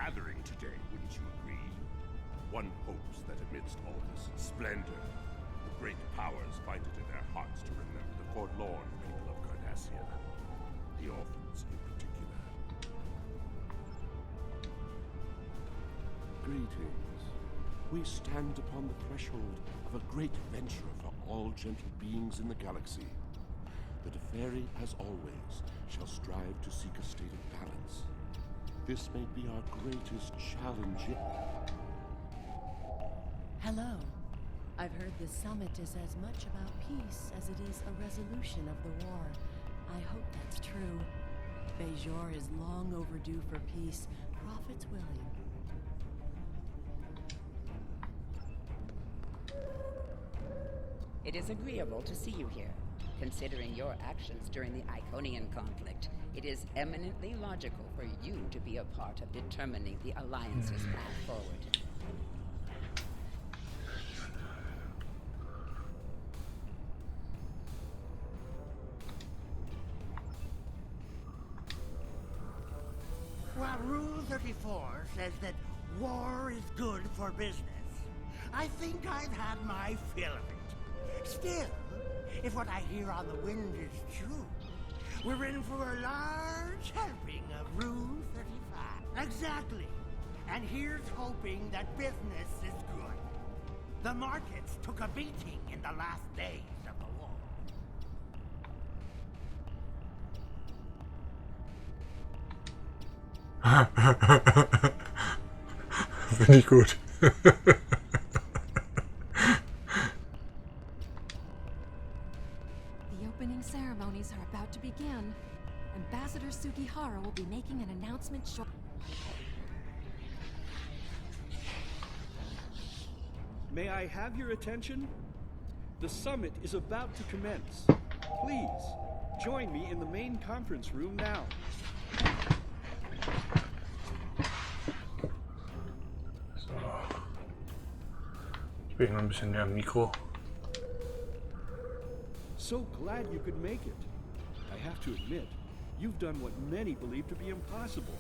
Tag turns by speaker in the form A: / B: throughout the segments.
A: gathering today, wouldn't you agree? One hopes that amidst all this splendor, the great powers find it in their hearts to remember the forlorn people of Cardassia, the orphans in particular. Greetings. We stand upon the threshold of a great venture for all gentle beings in the galaxy. The Deferi, as always, shall strive to seek a state of balance. This may be our greatest challenge yet.
B: Hello. I've heard this summit is as much about peace as it is a resolution of the war. I hope that's true. Bajor is long overdue for peace, prophets willing.
C: It is agreeable to see you here. Considering your actions during the Iconian conflict, it is eminently logical for you to be a part of determining the Alliance's path forward.
D: While Rule 34 says that war is good for business, I think I've had my fill of it. Still, if what I hear on the wind is true, we're in for a large helping of Rule 35. Exactly. And here's hoping that business is good. The markets took a beating in the last days of the war.
E: Finde ich gut.
F: The opening ceremonies are about to begin. Ambassador Sugihara will be making an announcement shortly.
G: May I have your attention? The summit is about to commence. Please, join me in the main conference room now.
E: So. Ich bin mal ein bisschen näher am Mikro.
G: So glad you could make it. I have to admit, you've done what many believe to be impossible,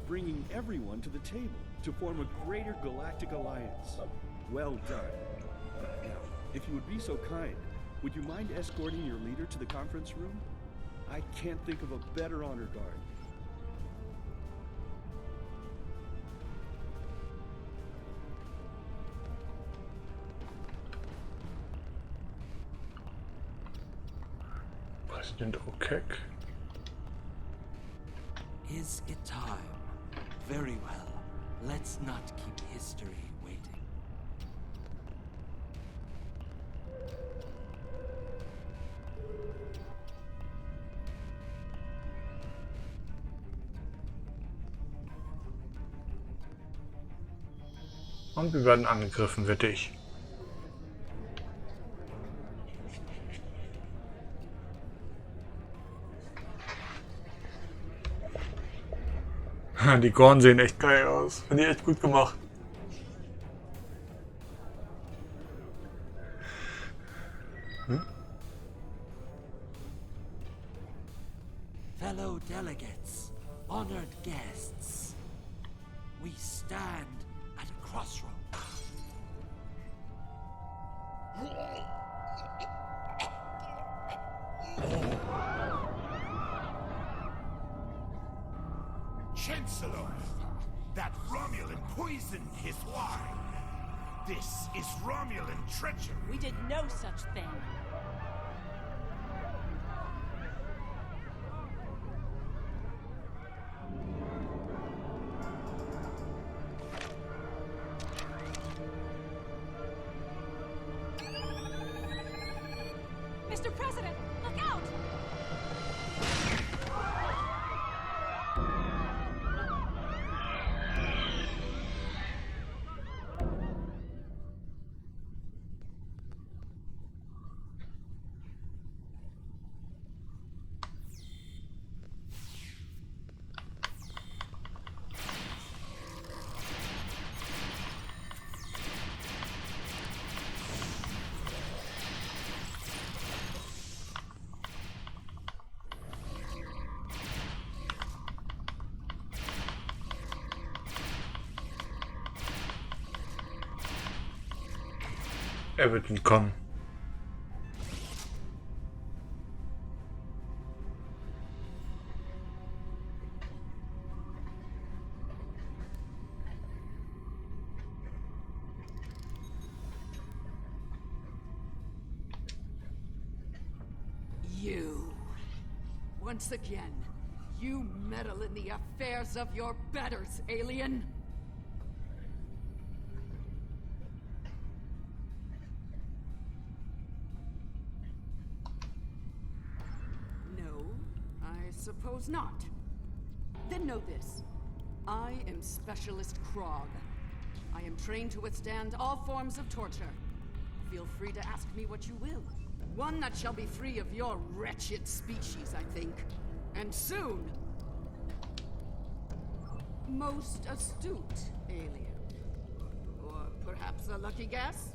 G: bringing everyone to the table to form a greater galactic alliance. Well done. Now, if you would be so kind, would you mind escorting your leader to the conference room? I can't think of a better honor guard.
E: President Okek.
H: Is it time? Very well. Let's not keep history waiting.
E: Und wir werden angegriffen, wette ich. Die Korn sehen echt geil aus. Finde ich echt gut gemacht.
H: Fellow delegates, honored guests, we stand at a crossroads.
A: Chancellor, that Romulan poisoned his wine. This is Romulan treachery.
I: We did no such thing.
F: Mr. President, look out!
E: Er wird entkommen.
I: You. Once again, you meddle in the affairs of your betters, alien. No, I suppose not. Then know this. I am Specialist Krog. I am trained to withstand all forms of torture. Feel free to ask me what you will. One that shall be free of your wretched species, I think. And soon. Most astute alien. Or perhaps a lucky guess?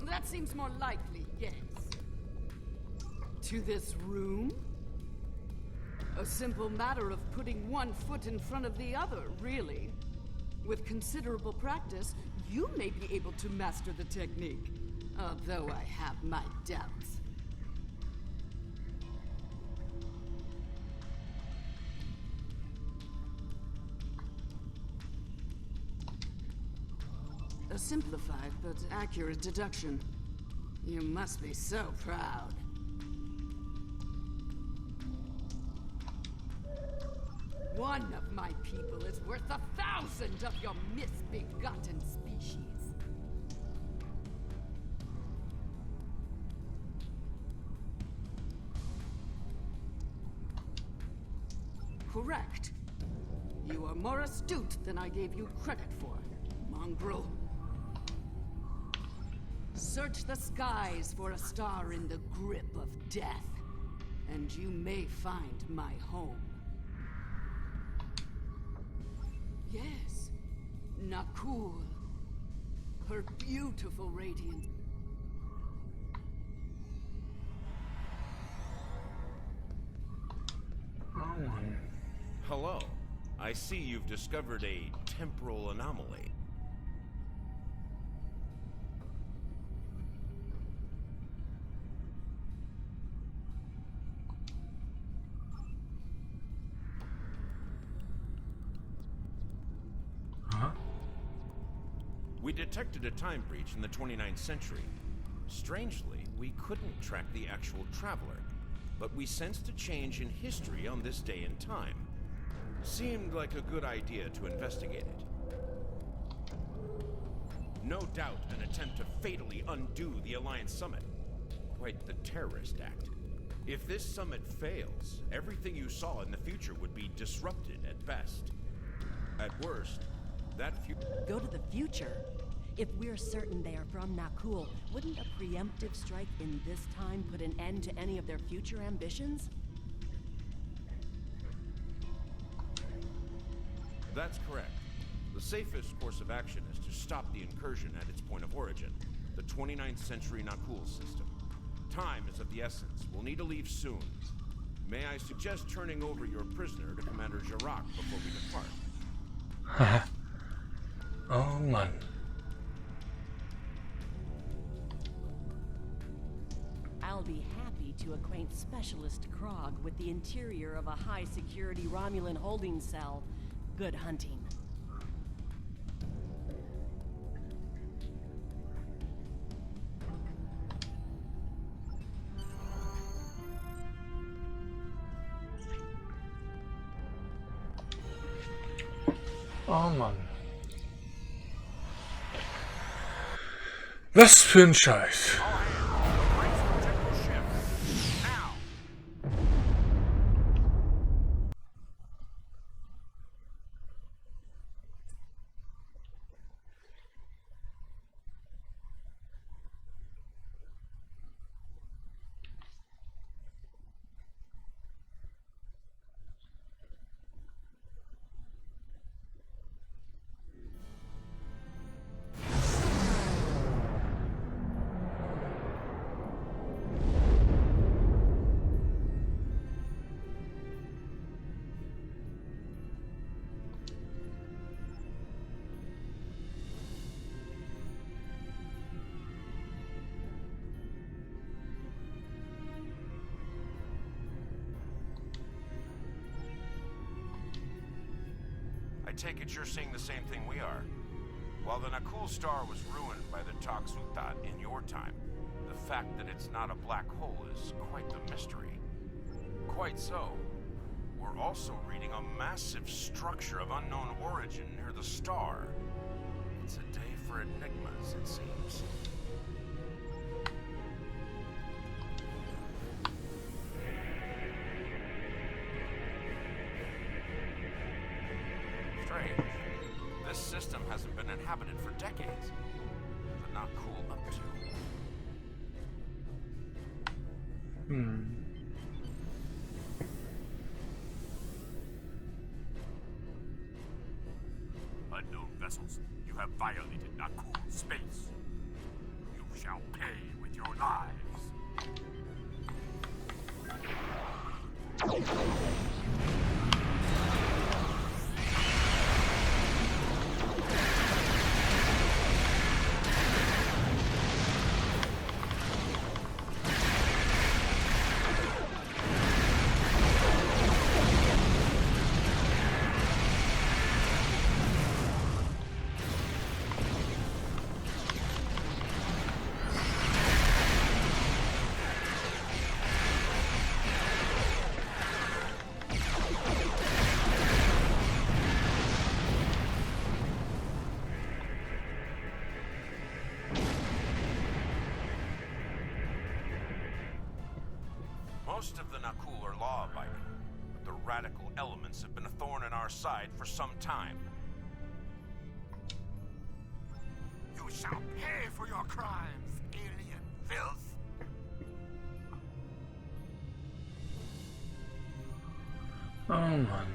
I: That seems more likely, yes. To this room? A simple matter of putting one foot in front of the other, really. With considerable practice, you may be able to master the technique. Although I have my doubts. A simplified but accurate deduction. You must be so proud. One of my people is worth 1,000 of your misbegotten species. Correct. You are more astute than I gave you credit for, mongrel. Search the skies for a star in the grip of death, and you may find my home. Yes, Nakul. Her beautiful radiance.
E: Oh Mann.
J: Hello. I see you've discovered a temporal anomaly. We detected a time breach in the 29th century. Strangely, we couldn't track the actual traveler, but we sensed a change in history on this day and time. Seemed like a good idea to investigate it. No doubt an attempt to fatally undo the Alliance Summit. Quite the terrorist act. If this summit fails, everything you saw in the future would be disrupted at best. At worst, that
B: Go to the future? If we're certain they are from Nakul, wouldn't a preemptive strike in this time put an end to any of their future ambitions?
J: That's correct. The safest course of action is to stop the incursion at its point of origin, the 29th century Nakul system. Time is of the essence. We'll need to leave soon. May I suggest turning over your prisoner to Commander Jarak before we depart?
E: Oh Mann.
B: I'll be happy to acquaint Specialist Krog with the interior of a high-security Romulan holding cell. Good hunting.
E: Oh Mann. Was für ein Scheiß.
J: take it you're seeing the same thing we are. While the Nakul star was ruined by the Toxutat in your time, the fact that it's not a black hole is quite the mystery. Quite so. We're also reading a massive structure of unknown origin near the star. It's a day for enigmas, it seems. Strange. This system hasn't been inhabited for decades. The Nakul up to.
K: Unknown vessels, you have violated Nakul space. You shall pay with your lives.
J: Most of the Nakul are law-abiding, but the radical elements have been a thorn in our side for some time.
K: You shall pay for your crimes, alien filth.
E: Oh Mann.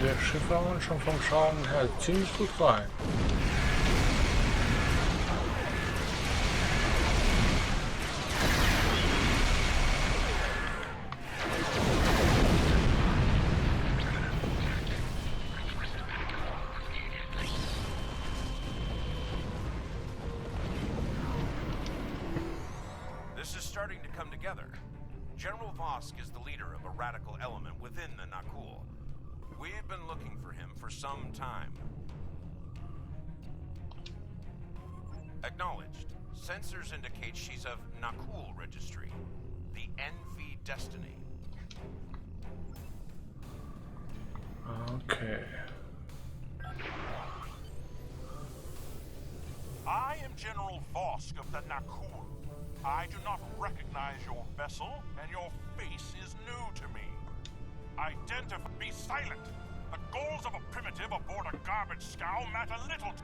E: Der Schiff war schon vom Schaden her ziemlich gut rein.
J: This is starting to come together. General Vosk is the leader of a radical element within the Nakul. We've been looking for him for some time. Acknowledged. Sensors indicate she's of Nakul registry. The Envy Destiny.
E: Okay.
K: I am General Vosk of the Nakul. I do not recognize your vessel, and your face is new to me. Identify. Be silent. The goals of a primitive aboard a garbage scow matter little.